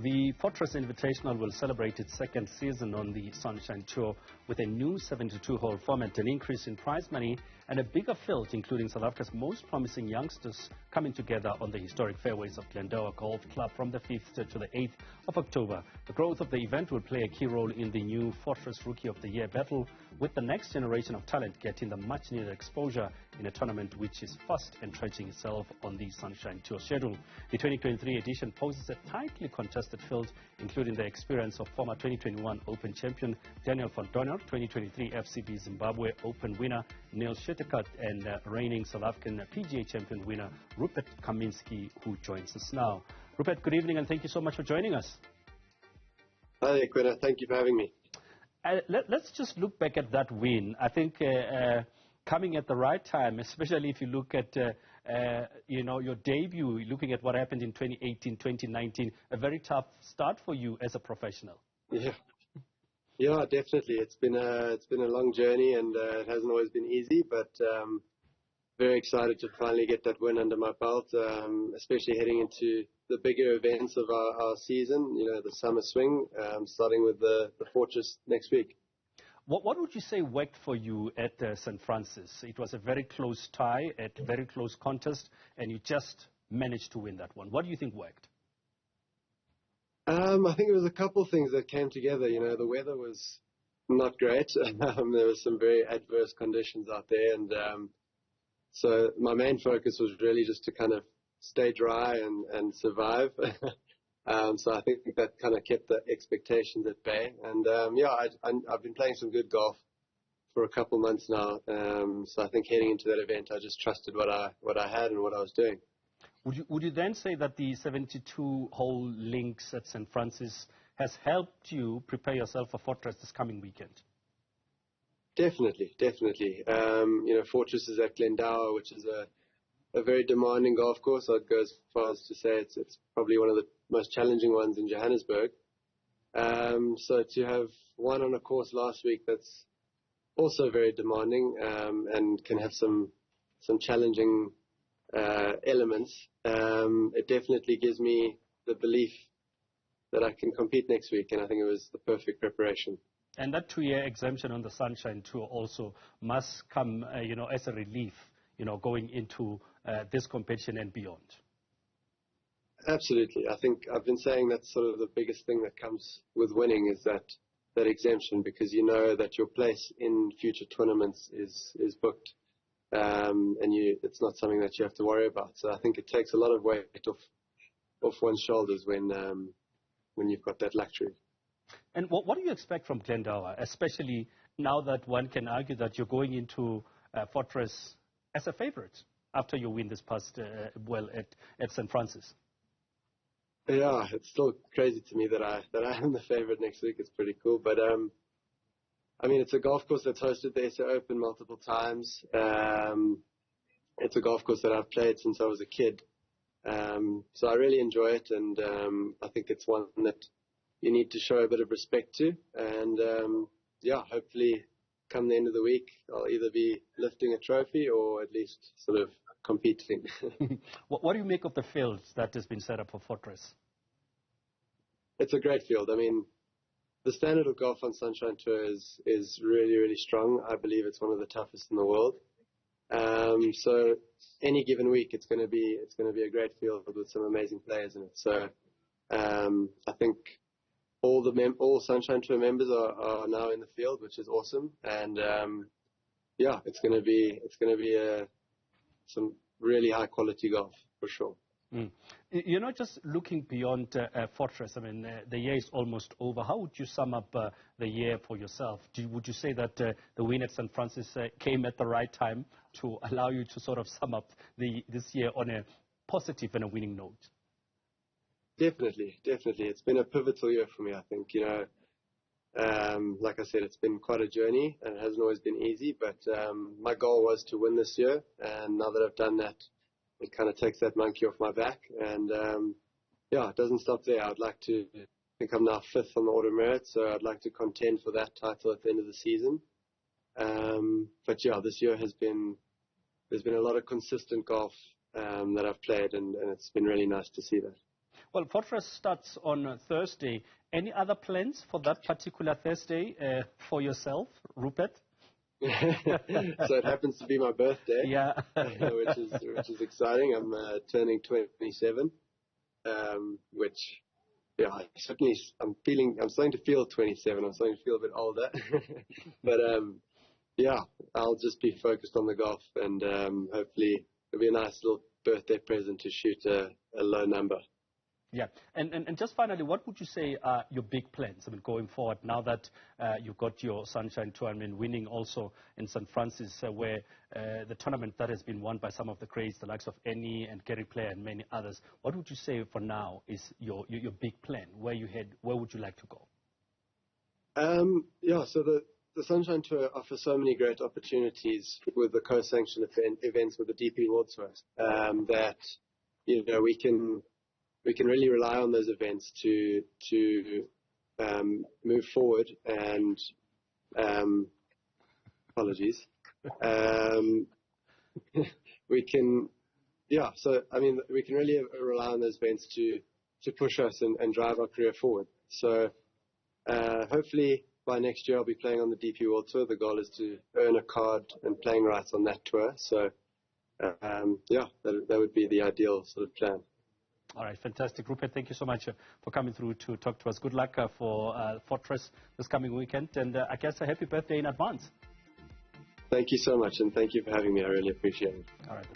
The Fortress Invitational will celebrate its second season on the Sunshine Tour with a new 72-hole format, an increase in prize money, and a bigger field, including South Africa's most promising youngsters coming together on the historic fairways of Glendower Golf Club from the 5th to the 8th of October. The growth of the event will play a key role in the new Fortress Rookie of the Year battle, with the next generation of talent getting the much-needed exposure in a tournament which is fast entrenching itself on the Sunshine Tour schedule. The 2023 edition poses a tightly contested field, including the experience of former 2021 Open champion Daniel van Donner, 2023 FCB Zimbabwe Open winner Neil Schietekat, and reigning South African PGA champion winner Rupert Kaminski, who joins us now. Rupert, good evening, and thank you so much for joining us. Hi, Quina. Thank you for having me. Let's just look back at that win. I think coming at the right time, especially if you look at your debut, looking at what happened in 2018, 2019, a very tough start for you as a professional. Yeah, definitely. It's been a long journey, and it hasn't always been easy, but very excited to finally get that win under my belt, especially heading into the bigger events of our season, the summer swing, starting with the Fortress next week. What would you say worked for you at St. Francis? It was a very close tie, a very close contest, and you just managed to win that one. What do you think worked? I think it was a couple of things that came together. The weather was not great. There were some very adverse conditions out there, and so my main focus was really just to kind of stay dry and survive. So I think that kind of kept the expectations at bay. And I've been playing some good golf for a couple months now. So I think heading into that event, I just trusted what I had and what I was doing. Would you then say that the 72-hole links at St. Francis has helped you prepare yourself for Fortress this coming weekend? Definitely. Fortress is at Glendower, which is a very demanding golf course. I'd go as far as to say it's probably one of the most challenging ones in Johannesburg. So to have won on a course last week that's also very demanding and can have some challenging elements, it definitely gives me the belief that I can compete next week, and I think it was the perfect preparation. And that 2-year exemption on the Sunshine Tour also must come, as a relief, going into this competition and beyond. Absolutely. I think I've been saying that's sort of the biggest thing that comes with winning is that exemption, because you know that your place in future tournaments is booked, and it's not something that you have to worry about. So I think it takes a lot of weight off one's shoulders when you've got that luxury. And what do you expect from Glendower, especially now that one can argue that you're going into Fortress as a favorite after you win this past at St. Francis? Yeah, it's still crazy to me that I am the favorite next week. It's pretty cool, but it's a golf course that's hosted the SA Open multiple times. It's a golf course that I've played since I was a kid, so I really enjoy it, and I think it's one that you need to show a bit of respect to, and hopefully come the end of the week, I'll either be lifting a trophy or at least sort of competing. What do you make of the field that has been set up for Fortress? It's a great field. I mean, the standard of golf on Sunshine Tour is really, really strong. I believe it's one of the toughest in the world. So any given week, it's going to be a great field with some amazing players in it. So I think all Sunshine Tour members are now in the field, which is awesome. And it's going to be some really high quality golf for sure. Just looking beyond Fortress, the year is almost over. How would you sum up the year for yourself? Would you say that the win at St. Francis came at the right time to allow you to sort of sum up this year on a positive and a winning note? Definitely. It's been a pivotal year for me, I think. Like I said, it's been quite a journey, and it hasn't always been easy, but my goal was to win this year, and now that I've done that, it kind of takes that monkey off my back, and it doesn't stop there. I think I'm now 5th on the order merit, so I'd like to contend for that title at the end of the season. But this year there's been a lot of consistent golf that I've played, and it's been really nice to see that. Well, Fortress starts on Thursday. Any other plans for that particular Thursday for yourself, Rupert? So it happens to be my birthday, yeah, which is exciting. I'm turning 27, which certainly I'm starting to feel 27. I'm starting to feel a bit older, but I'll just be focused on the golf, and hopefully it'll be a nice little birthday present to shoot a low number. Yeah, and just finally, what would you say are your big plans? I mean, going forward, now that you've got your Sunshine Tour, I mean, winning also in St. Francis, where the tournament that has been won by some of the greats, the likes of Annie and Gary Player and many others. What would you say for now is your big plan? Where would you like to go? So the Sunshine Tour offers so many great opportunities with the co-sanctioned events with the DP World Tour that we can really rely on those events to move forward. And apologies, we can we can really rely on those events to push us and drive our career forward. So hopefully by next year I'll be playing on the DP World Tour. The goal is to earn a card and playing rights on that tour. So that would be the ideal sort of plan. All right, fantastic. Rupert, thank you so much for coming through to talk to us. Good luck for Fortress this coming weekend, and I guess a happy birthday in advance. Thank you so much, and thank you for having me. I really appreciate it. All right.